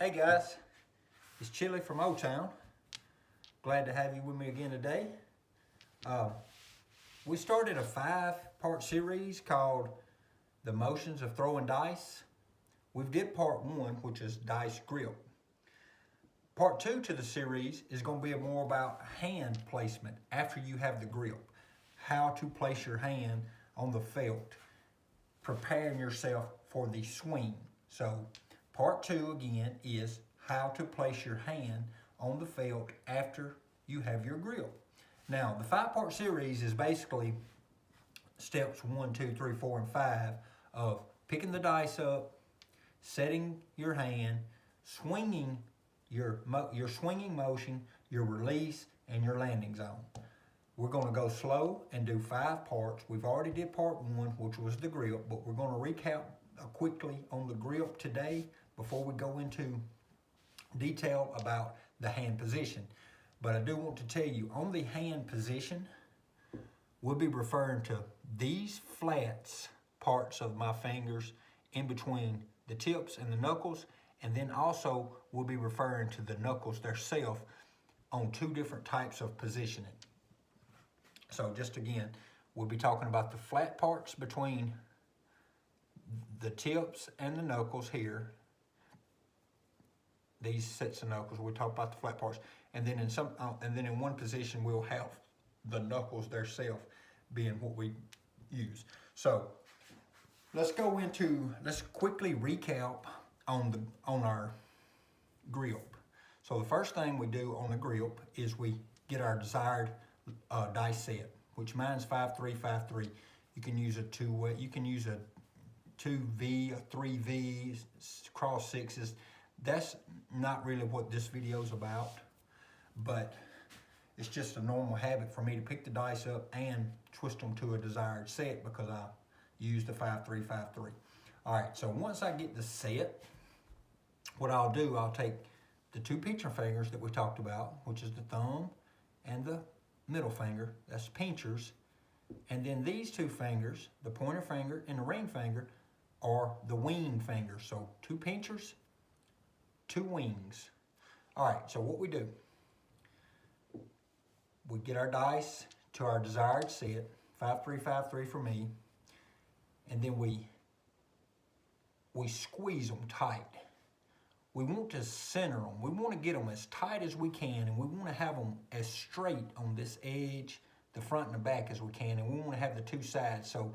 Hey guys, it's Chili from O-Town. Glad to have you with me again today. We started a 5-part series called The Motions of Throwing Dice. We've did part 1, which is dice grip. Part 2 to the series is going to be more about hand placement after you have the grip. How to place your hand on the felt, preparing yourself for the swing. So part 2 again is how to place your hand on the felt after you have your grip. Now the 5-part series is basically steps 1, 2, 3, 4, and 5 of picking the dice up, setting your hand, swinging your swinging motion, your release, and your landing zone. We're going to go slow and do 5 parts. We've already did part 1, which was the grip, but we're going to recap quickly on the grip today before we go into detail about the hand position. But I do want to tell you, on the hand position, we'll be referring to these flats parts of my fingers in between the tips and the knuckles, and then also we'll be referring to the knuckles themselves on 2 different types of positioning. So just again, we'll be talking about the flat parts between the tips and the knuckles here. These sets of knuckles, we'll talk about the flat parts, and then in one position we'll have the knuckles themselves being what we use. So let's quickly recap on our grip. So the first thing we do on the grip is we get our desired dice set, which mine's 5-3, 5-3. You can use a 2-way, you can use a 2V, a 3V, cross sixes. That's not really what this video is about, but it's just a normal habit for me to pick the dice up and twist them to a desired set because I use the 5-3, 5-3. All right, so once I get the set, what I'll do, I'll take the 2 pincher fingers that we talked about, which is the thumb and the middle finger, that's pinchers, and then these 2 fingers, the pointer finger and the ring finger, are the wing fingers. So 2 pinchers, 2 wings. All right, so what we do, we get our dice to our desired set, 5-3, 5-3 for me, and then we squeeze them tight. We want to center them. We want to get them as tight as we can, and we want to have them as straight on this edge, the front and the back as we can, and we want to have the 2 sides. So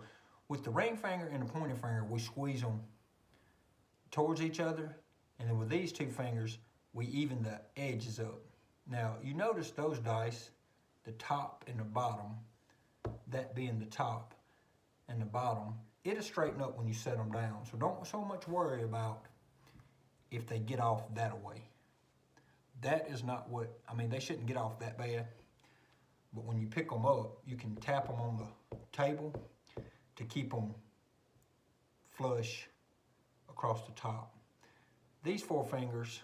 with the ring finger and the pointer finger, we squeeze them towards each other, and then with these 2 fingers, we even the edges up. Now, you notice those dice, the top and the bottom, that being the top and the bottom, it'll straighten up when you set them down. So don't so much worry about if they get off that way. That is not what, I mean, they shouldn't get off that bad, but when you pick them up, you can tap them on the table to keep them flush across the top. These 4 fingers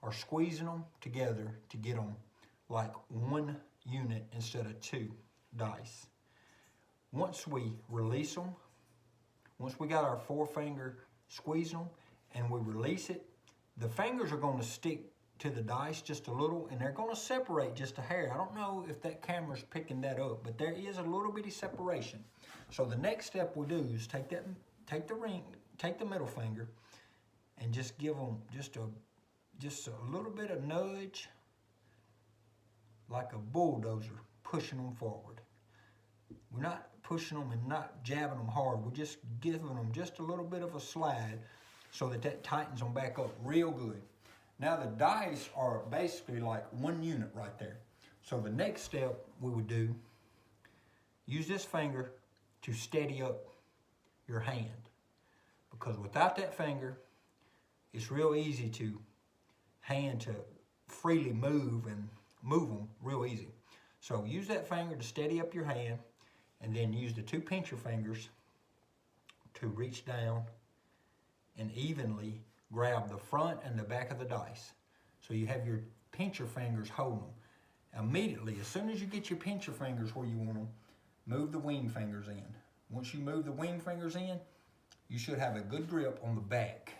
are squeezing them together to get them like 1 unit instead of 2 dice. Once we release them, once we got our 4-finger squeezing them and we release it, the fingers are going to stick to the dice just a little, and they're going to separate just a hair. I don't know if that camera's picking that up, but there is a little bitty separation. So the next step we do is take the middle finger, and just give them just a little bit of nudge, like a bulldozer, pushing them forward. We're not pushing them and not jabbing them hard. We're just giving them just a little bit of a slide so that tightens them back up real good. Now the dice are basically like 1 unit right there. So the next step we would do, use this finger to steady up your hand, because without that finger, it's real easy to freely move them real easy. So use that finger to steady up your hand, and then use the 2 pincher fingers to reach down and evenly grab the front and the back of the dice. So you have your pincher fingers holding them. Immediately, as soon as you get your pincher fingers where you want them, move the wing fingers in. Once you move the wing fingers in, you should have a good grip on the back.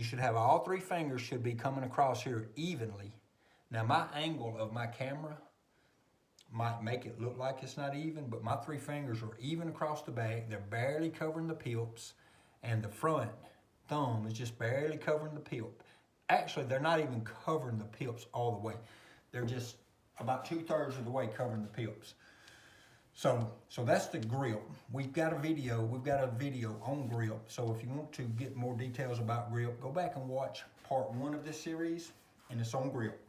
you should have all 3 fingers should be coming across here evenly. Now my angle of my camera might make it look like it's not even, but my 3 fingers are even across the back. They're barely covering the pips, and the front thumb is just barely covering the pip. Actually, they're not even covering the pips all the way. They're just about 2/3 of the way covering the pips. So that's the grip. We've got a video on grip. So if you want to get more details about grip, go back and watch part 1 of this series, and it's on grip.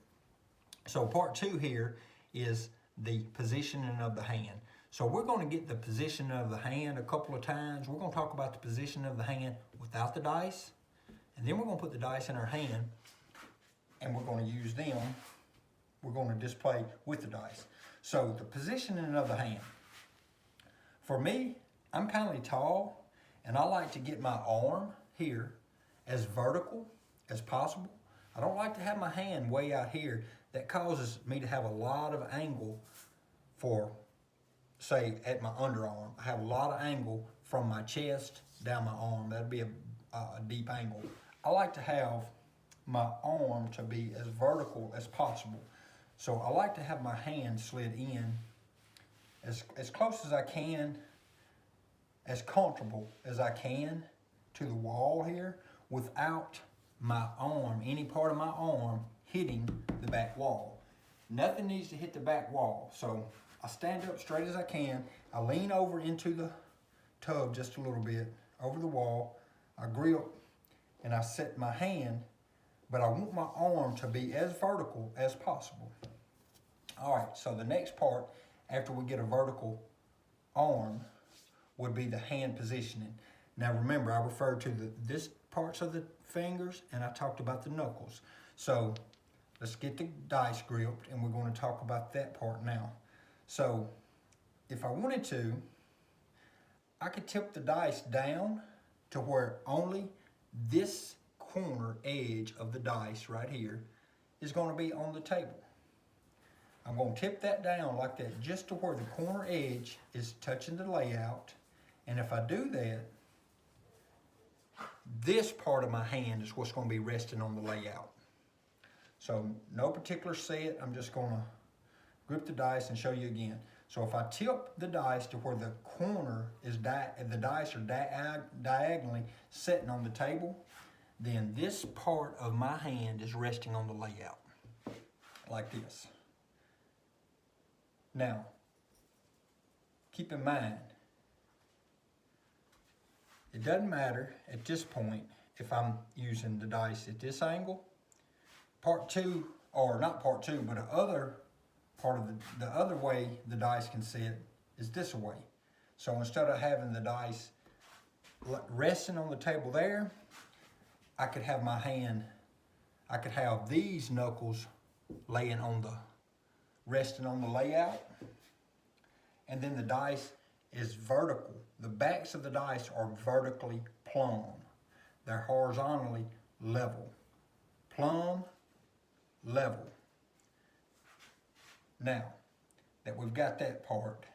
So part 2 here is the positioning of the hand. So we're going to get the position of the hand a couple of times. We're going to talk about the position of the hand without the dice, and then we're going to put the dice in our hand, and we're going to use them. We're going to display with the dice. So the positioning of the hand. For me, I'm kind of tall, and I like to get my arm here as vertical as possible. I don't like to have my hand way out here. That causes me to have a lot of angle for, say, at my underarm. I have a lot of angle from my chest down my arm. That'd be a deep angle. I like to have my arm to be as vertical as possible. So I like to have my hand slid in as close as I can, as comfortable as I can to the wall here without my arm, any part of my arm, hitting the back wall. Nothing needs to hit the back wall. So I stand up straight as I can. I lean over into the tub just a little bit, over the wall. I grip and I set my hand, but I want my arm to be as vertical as possible. All right, so the next part, after we get a vertical arm, would be the hand positioning. Now remember, I referred to this parts of the fingers, and I talked about the knuckles. So let's get the dice gripped, and we're going to talk about that part now. So if I wanted to, I could tip the dice down to where only this corner edge of the dice right here is going to be on the table. I'm going to tip that down like that just to where the corner edge is touching the layout. And if I do that, this part of my hand is what's going to be resting on the layout. So no particular set, I'm just going to grip the dice and show you again. So if I tip the dice to where the corner is, the dice are diagonally sitting on the table, then this part of my hand is resting on the layout, like this. Now, keep in mind, it doesn't matter at this point if I'm using the dice at this angle. Part 2, or not part 2, but the other part of the other way the dice can sit is this way. So instead of having the dice resting on the table there, I could have my hand, I could have these knuckles laying on the, resting on the layout, and then the dice is vertical. The backs of the dice are vertically plumb. They're horizontally level. Plumb, level. Now that we've got that part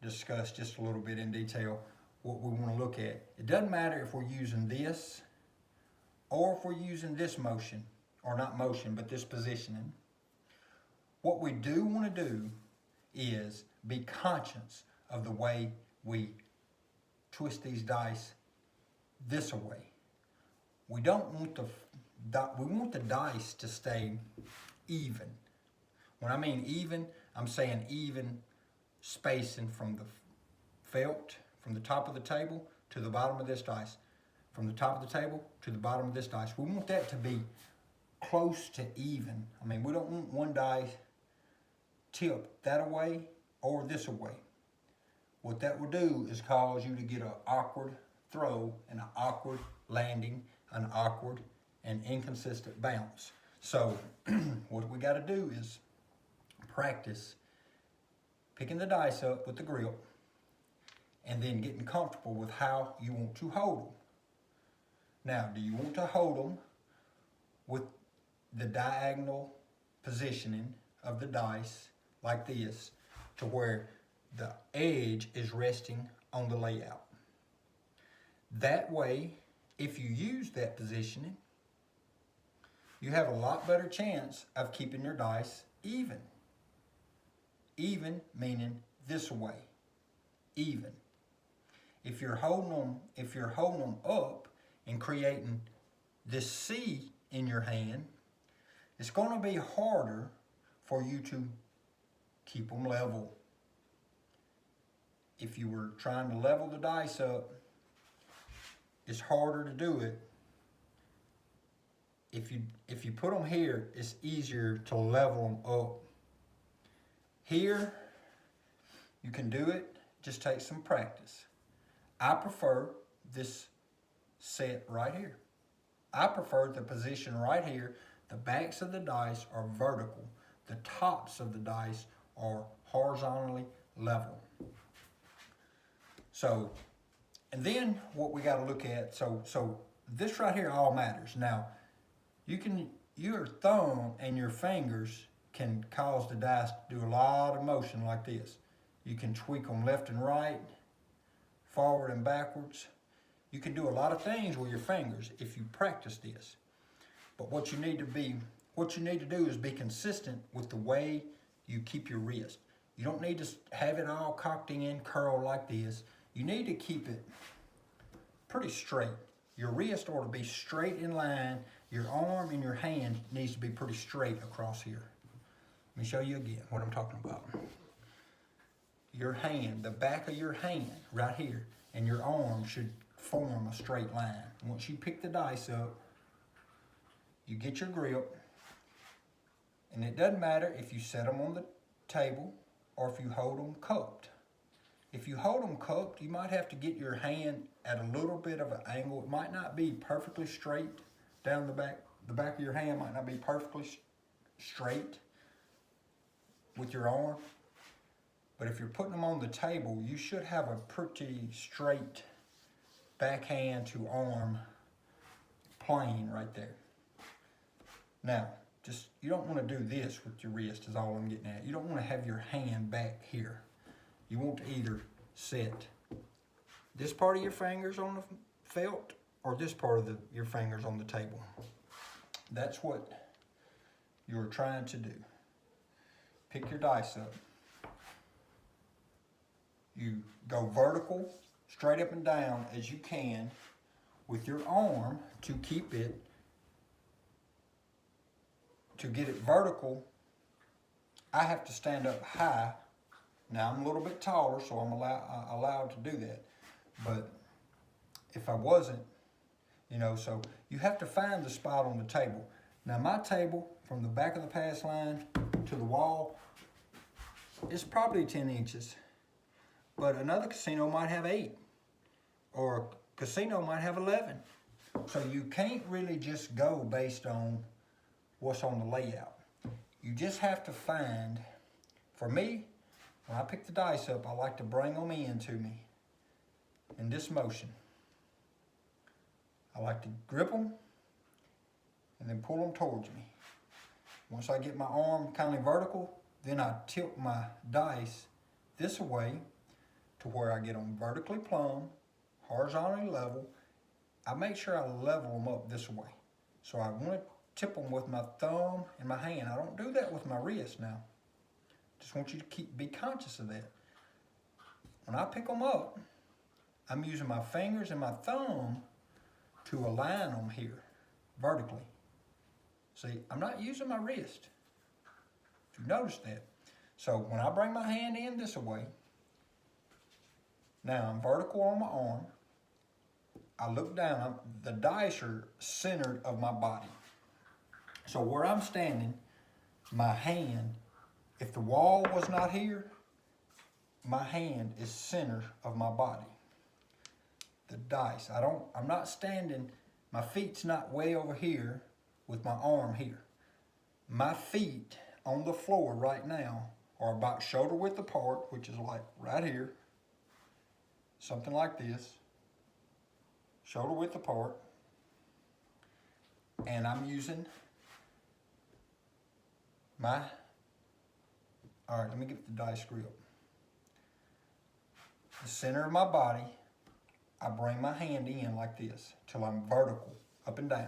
discussed just a little bit in detail, what we want to look at, it doesn't matter if we're using this or if we're using this motion, or not motion, but this positioning. What we do want to do is be conscious of the way we twist these dice this way. We don't want we want the dice to stay even. When I mean even, I'm saying even spacing from the felt, from the top of the table to the bottom of this dice. From the top of the table to the bottom of this dice. We want that to be close to even. I mean, we don't want one dice tipped that way or this way. What that will do is cause you to get an awkward throw and an awkward landing, an awkward and inconsistent bounce. So what we got to do is practice picking the dice up with the grip and then getting comfortable with how you want to hold them. Now, do you want to hold them with the diagonal positioning of the dice like this to where the edge is resting on the layout? That way, if you use that positioning, you have a lot better chance of keeping your dice even. Even meaning this way, even. If you're holding them up and creating this C in your hand, it's going to be harder for you to keep them level. If you were trying to level the dice up, it's harder to do it. If you put them here, it's easier to level them up. Here, you can do it, just take some practice. I prefer this set right here. I prefer the position right here. The backs of the dice are vertical. The tops of the dice are horizontally level. So, and then what we got to look at, so this right here all matters. Now, your thumb and your fingers can cause the dice to do a lot of motion like this. You can tweak them left and right, forward and backwards. You can do a lot of things with your fingers if you practice this. But what you need to do is be consistent with the way you keep your wrist. You don't need to have it all cocked in, curled like this. You need to keep it pretty straight. Your wrist ought to be straight in line. Your arm and your hand needs to be pretty straight across here. Let me show you again what I'm talking about. Your hand, the back of your hand right here, and your arm should form a straight line. Once you pick the dice up, you get your grip, and it doesn't matter if you set them on the table or if you hold them cupped. If you hold them cupped, you might have to get your hand at a little bit of an angle. It might not be perfectly straight down the back. The back of your hand might not be perfectly straight with your arm. But if you're putting them on the table, you should have a pretty straight backhand to arm plane right there. Now, you don't want to do this with your wrist is all I'm getting at. You don't want to have your hand back here. You want to either set this part of your fingers on the felt or this part of your fingers on the table. That's what you're trying to do. Pick your dice up. You go vertical, straight up and down as you can with your arm to keep it, to get it vertical. I have to stand up high. Now I'm a little bit taller, so I'm allowed to do that. But if I wasn't, so you have to find the spot on the table. Now my table, from the back of the pass line to the wall, is probably 10 inches. But another casino might have 8, or a casino might have 11. So you can't really just go based on what's on the layout. You just have to find, for me, when I pick the dice up, I like to bring them into me in this motion. I like to grip them and then pull them towards me. Once I get my arm kind of vertical, then I tilt my dice this way to where I get them vertically plumb, horizontally level. I make sure I level them up this way. So I want to tip them with my thumb and my hand. I don't do that with my wrist now. Just want you to be conscious of that. When I pick them up, I'm using my fingers and my thumb to align them here vertically. See, I'm not using my wrist. If you notice that. So when I bring my hand in this way, now I'm vertical on my arm. I look down, the dice are centered of my body. So where I'm standing, my hand, if the wall was not here, my hand is center of my body. The dice, I'm not standing, my feet's not way over here with my arm here. My feet on the floor right now are about shoulder width apart, which is like right here, something like this, shoulder width apart, and I'm using all right, let me get the dice grip. The center of my body, I bring my hand in like this till I'm vertical, up and down.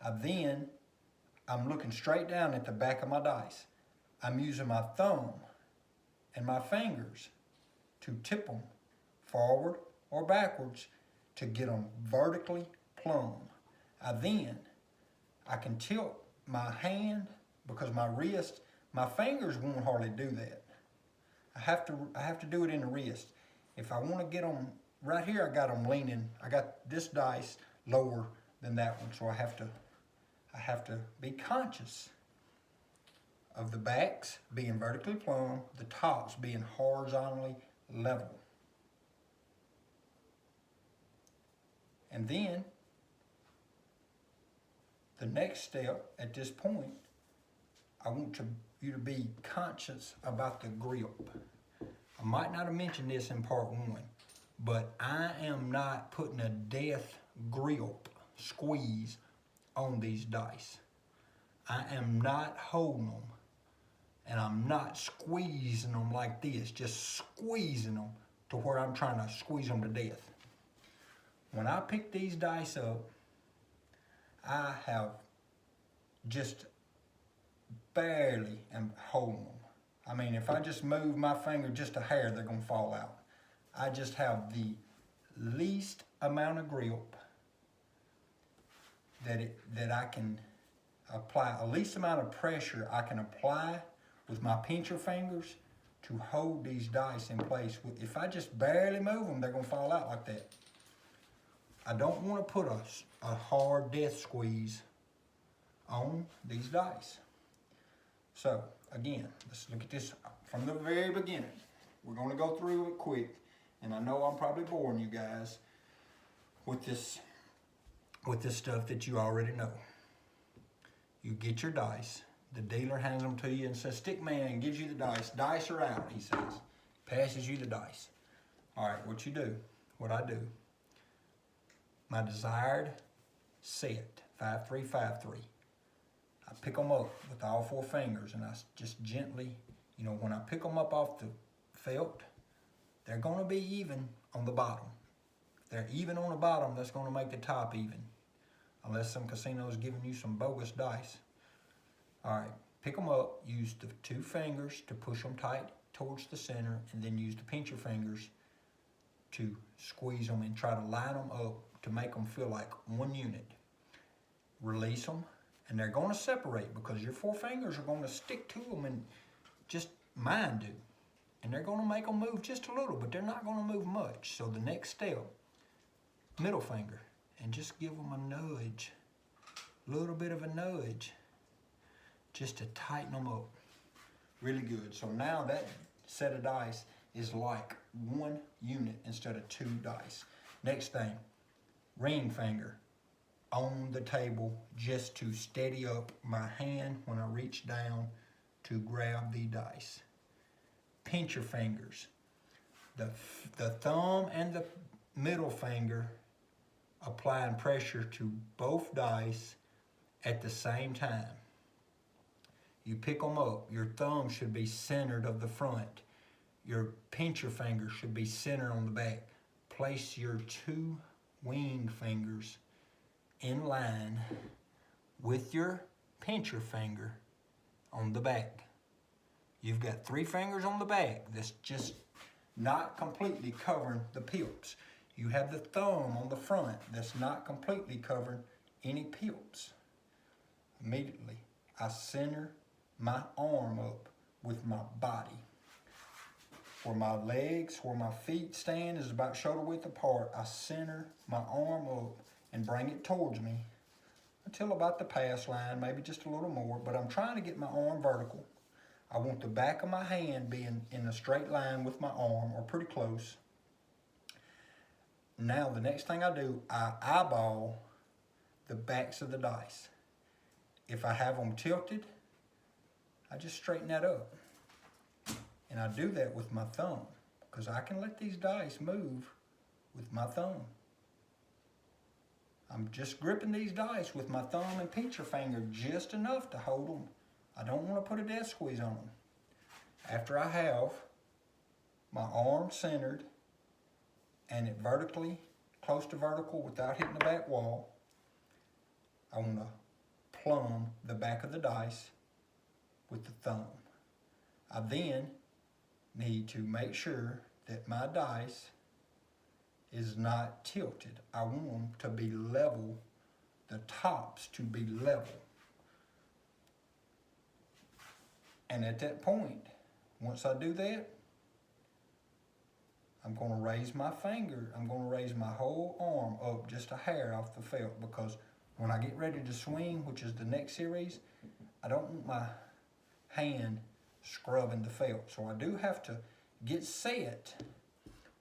I'm looking straight down at the back of my dice. I'm using my thumb and my fingers to tip them forward or backwards to get them vertically plumb. I can tilt my hand because my fingers won't hardly do that. I have to do it in the wrist. If I want to get them right here, I got them leaning. I got this dice lower than that one, so I have to be conscious of the backs being vertically plumb, the tops being horizontally level. And then the next step at this point, I want you to be conscious about the grip. I might not have mentioned this in part one, but I am not putting a death grip squeeze on these dice. I am not holding them, and I'm not squeezing them like this, just squeezing them to where I'm trying to squeeze them to death. When I pick these dice up, I have just barely am holding them. I mean, if I just move my finger just a hair, they're gonna fall out. I just have the least amount of grip that I can apply, a least amount of pressure I can apply with my pincher fingers to hold these dice in place. If I just barely move them, they're gonna fall out like that. I don't want to put a hard death squeeze on these dice. So again, let's look at this from the very beginning. We're going to go through it quick, and I know I'm probably boring you guys with this stuff that you already know. You get your dice. The dealer hands them to you and says, "Stick man," gives you the dice. "Dice are out," he says. Passes you the dice. All right, what I do, my desired set, 5-3, 5-3. I pick them up with all 4 fingers, and I just gently, when I pick them up off the felt, they're gonna be even on the bottom. If they're even on the bottom, that's gonna make the top even, unless some casino's giving you some bogus dice. All right, pick them up, use the 2 fingers to push them tight towards the center, and then use the pincher fingers to squeeze them and try to line them up to make them feel like one unit. Release them, and they're going to separate because your 4 fingers are going to stick to them, and just mine do. And they're going to make them move just a little, but they're not going to move much. So the next step, middle finger, and just give them a nudge, a little bit of a nudge, just to tighten them up. Really good. So now that set of dice is like one unit instead of 2 dice. Next thing, ring finger on the table just to steady up my hand when I reach down to grab the dice. Pincher fingers, the thumb and the middle finger applying pressure to both dice at the same time. You pick them up, your thumb should be centered of the front. Your pincher finger should be centered on the back. Place your 2 wing fingers in line with your pincher finger on the back. You've got 3 fingers on the back that's just not completely covering the pips. You have the thumb on the front that's not completely covering any pips. Immediately, I center my arm up with my body. Where my legs, where my feet stand is about shoulder width apart, I center my arm up and bring it towards me until about the pass line, maybe just a little more, but I'm trying to get my arm vertical. I want the back of my hand being in a straight line with my arm, or pretty close. Now the next thing I do, I eyeball the backs of the dice. If I have them tilted, I just straighten that up. And I do that with my thumb, because I can let these dice move with my thumb. I'm just gripping these dice with my thumb and pincher finger just enough to hold them. I don't want to put a death squeeze on them. After I have my arm centered and it vertically close to vertical without hitting the back wall. I want to plumb the back of the dice with the thumb. I then need to make sure that my dice is not tilted. I want them to be level, the tops to be level. And at that point, once I do that, I'm going to raise my finger. I'm going to raise my whole arm up just a hair off the felt, because when I get ready to swing, which is the next series, I don't want my hand scrubbing the felt. So I do have to get set.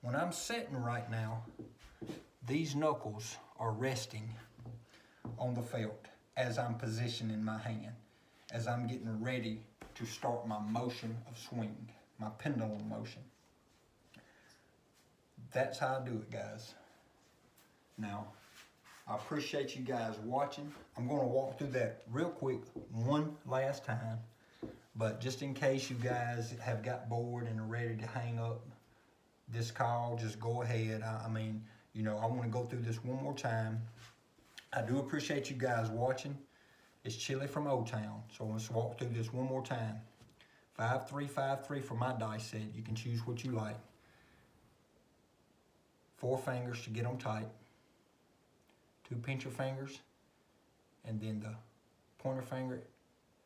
When I'm setting right now, these knuckles are resting on the felt as I'm positioning my hand, as I'm getting ready to start my motion of swing, my pendulum motion. That's how I do it, guys. Now, I appreciate you guys watching. I'm going to walk through that real quick one last time, but just in case you guys have got bored and are ready to hang up this call, just go ahead. I mean, you know, I want to go through this one more time. I do appreciate you guys watching. It's Chili from O-Town, so let's walk through this one more time. 5-3-5-3 for my dice set. You can choose what you like. 4 fingers to get them tight. 2 pincher fingers, and then the pointer finger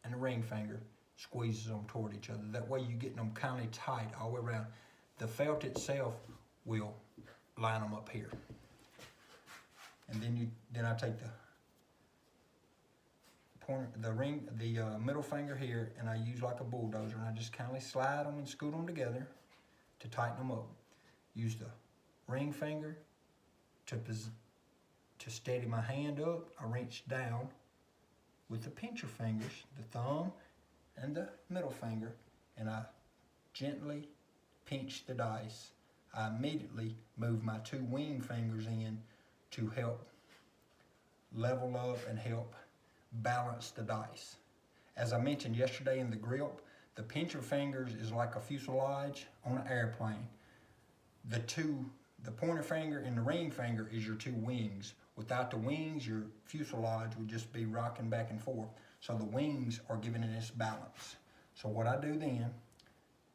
and the ring finger squeezes them toward each other. That way you get them kind of tight all the way around. The felt itself will line them up here. And then I take the pointer, the middle finger here, and I use like a bulldozer, and I just kind of slide them and scoot them together to tighten them up. Use the ring finger to steady my hand up. I reach down with the pincher fingers, the thumb and the middle finger, and I gently pinch the dice. I immediately move my 2 wing fingers in to help level up and help balance the dice. As I mentioned yesterday in the grip, the pincher fingers is like a fuselage on an airplane. The pointer finger and the ring finger is your 2 wings. Without the wings, your fuselage would just be rocking back and forth. So the wings are giving it its balance. So what I do then,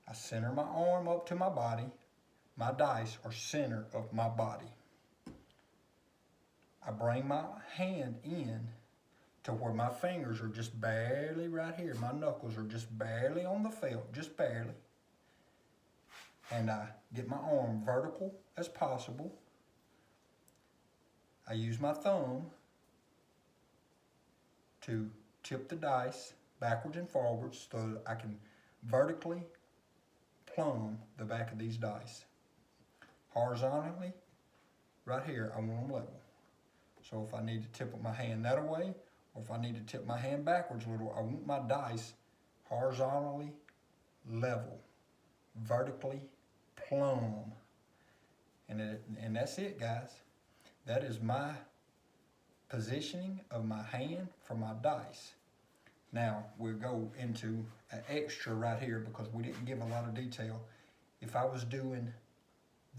I center my arm up to my body. My dice are center of my body. I bring my hand in to where my fingers are just barely right here. My knuckles are just barely on the felt, just barely. And I get my arm vertical as possible. I use my thumb to tip the dice backwards and forwards so that I can vertically plumb the back of these dice. Horizontally, right here, I want them level. So if I need to tip my hand that way, or if I need to tip my hand backwards a little, I want my dice horizontally level, vertically plumb. And that's it, guys. That is my positioning of my hand for my dice. Now we'll go into an extra right here because we didn't give a lot of detail. If I was doing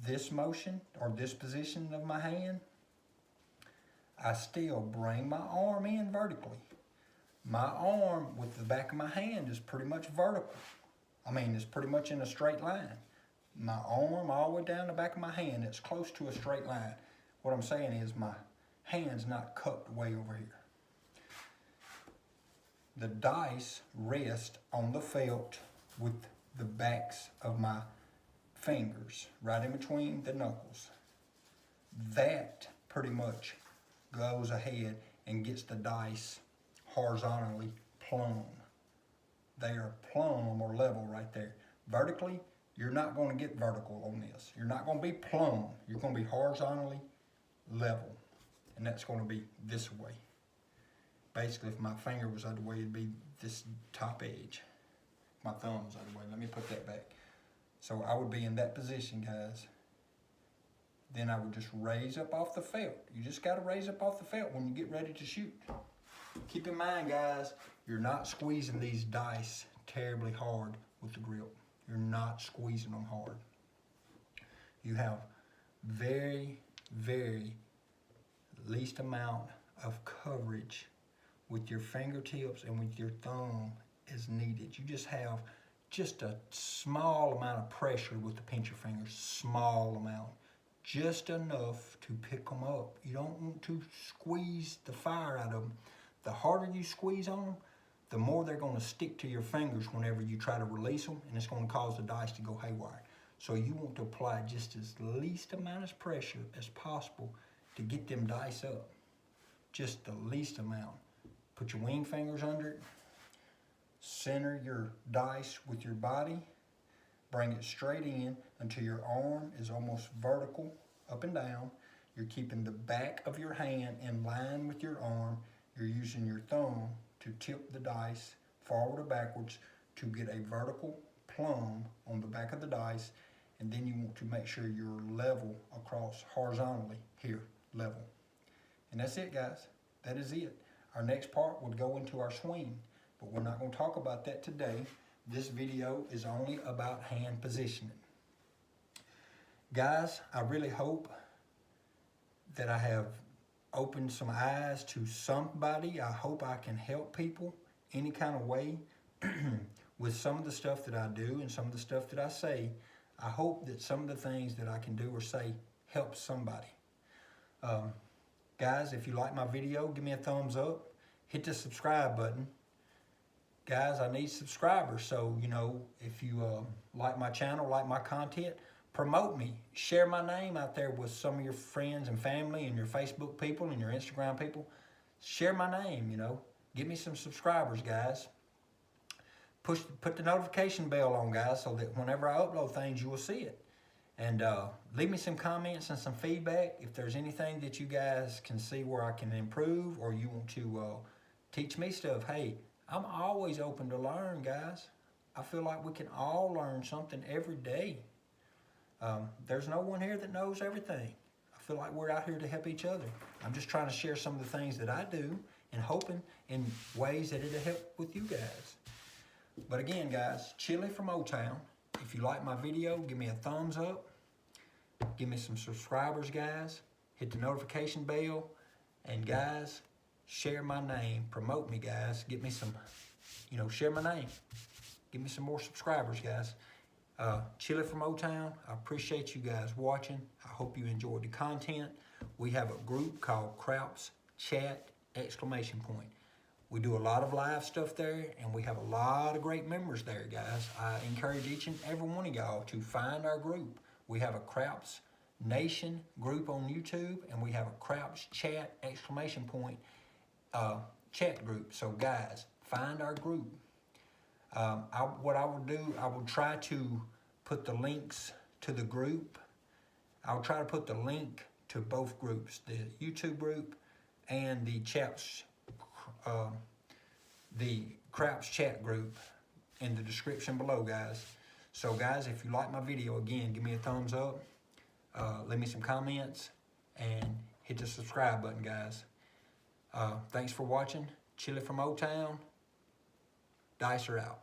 this motion or this position of my hand, I still bring my arm in vertically. My arm with the back of my hand is pretty much vertical. I mean, it's pretty much in a straight line. My arm all the way down the back of my hand, it's close to a straight line. What I'm saying is my hand's not cupped way over here. The dice rest on the felt with the backs of my fingers, right in between the knuckles. That pretty much goes ahead and gets the dice horizontally plumb. They are plumb or level right there. Vertically, you're not going to get vertical on this. You're not going to be plumb. You're going to be horizontally level. And that's going to be this way. Basically, if my finger was the other way, it'd be this top edge. My thumb was the other way. Let me put that back. So I would be in that position, guys. Then I would just raise up off the felt. You just got to raise up off the felt when you get ready to shoot. Keep in mind, guys, you're not squeezing these dice terribly hard with the grip. You're not squeezing them hard. You have very very least amount of coverage with your fingertips and with your thumb is needed. You just have just a small amount of pressure with the pincher fingers, small amount, just enough to pick them up. You don't want to squeeze the fire out of them. The harder you squeeze on them, the more they're going to stick to your fingers whenever you try to release them, and it's going to cause the dice to go haywire. So you want to apply just as least amount of pressure as possible to get them dice up. Just the least amount. Put your wing fingers under it. Center your dice with your body. Bring it straight in until your arm is almost vertical, up and down. You're keeping the back of your hand in line with your arm. You're using your thumb to tip the dice forward or backwards to get a vertical plumb on the back of the dice. And then you want to make sure you're level across horizontally here, level. And that's it, guys. That is it. Our next part will go into our swing, but we're not going to talk about that today. This video is only about hand positioning. Guys, I really hope that I have opened some eyes to somebody. I hope I can help people any kind of way with some of the stuff that I do and some of the stuff that I say. I hope that some of the things that I can do or say help somebody. Guys, if you like my video, give me a thumbs up. Hit the subscribe button. Guys, I need subscribers, so, you know, if you like my channel, like my content, promote me. Share my name out there with some of your friends and family and your Facebook people and your Instagram people. Share my name, you know. Give me some subscribers, guys. Put the notification bell on, guys, so that whenever I upload things, you will see it. And leave me some comments and some feedback. If there's anything that you guys can see where I can improve, or you want to teach me stuff, hey, I'm always open to learn, guys. I feel like we can all learn something every day. There's no one here that knows everything. I feel like we're out here to help each other. I'm just trying to share some of the things that I do and hoping in ways that it'll help with you guys. But again, guys, Chili from O-Town. If you like my video, give me a thumbs up. Give me some subscribers, guys. Hit the notification bell. And guys, share my name. Promote me, guys. Get me some, you know, share my name. Give me some more subscribers, guys. Chili from O-Town, I appreciate you guys watching. I hope you enjoyed the content. We have a group called Croups Chat ! We do a lot of live stuff there, and we have a lot of great members there, guys. I encourage each and every one of y'all to find our group. We have a Croups Nation group on YouTube, and we have a Croups Chat ! Chat group. So, guys, find our group. What I will do, I will try to put the links to the group. I'll try to put the link to both groups, the YouTube group and the Croups Chat group, in the description below, guys. So, guys, if you like my video, again, give me a thumbs up, leave me some comments, and hit the subscribe button, guys. Thanks for watching. Chili from O-Town. Dice are out.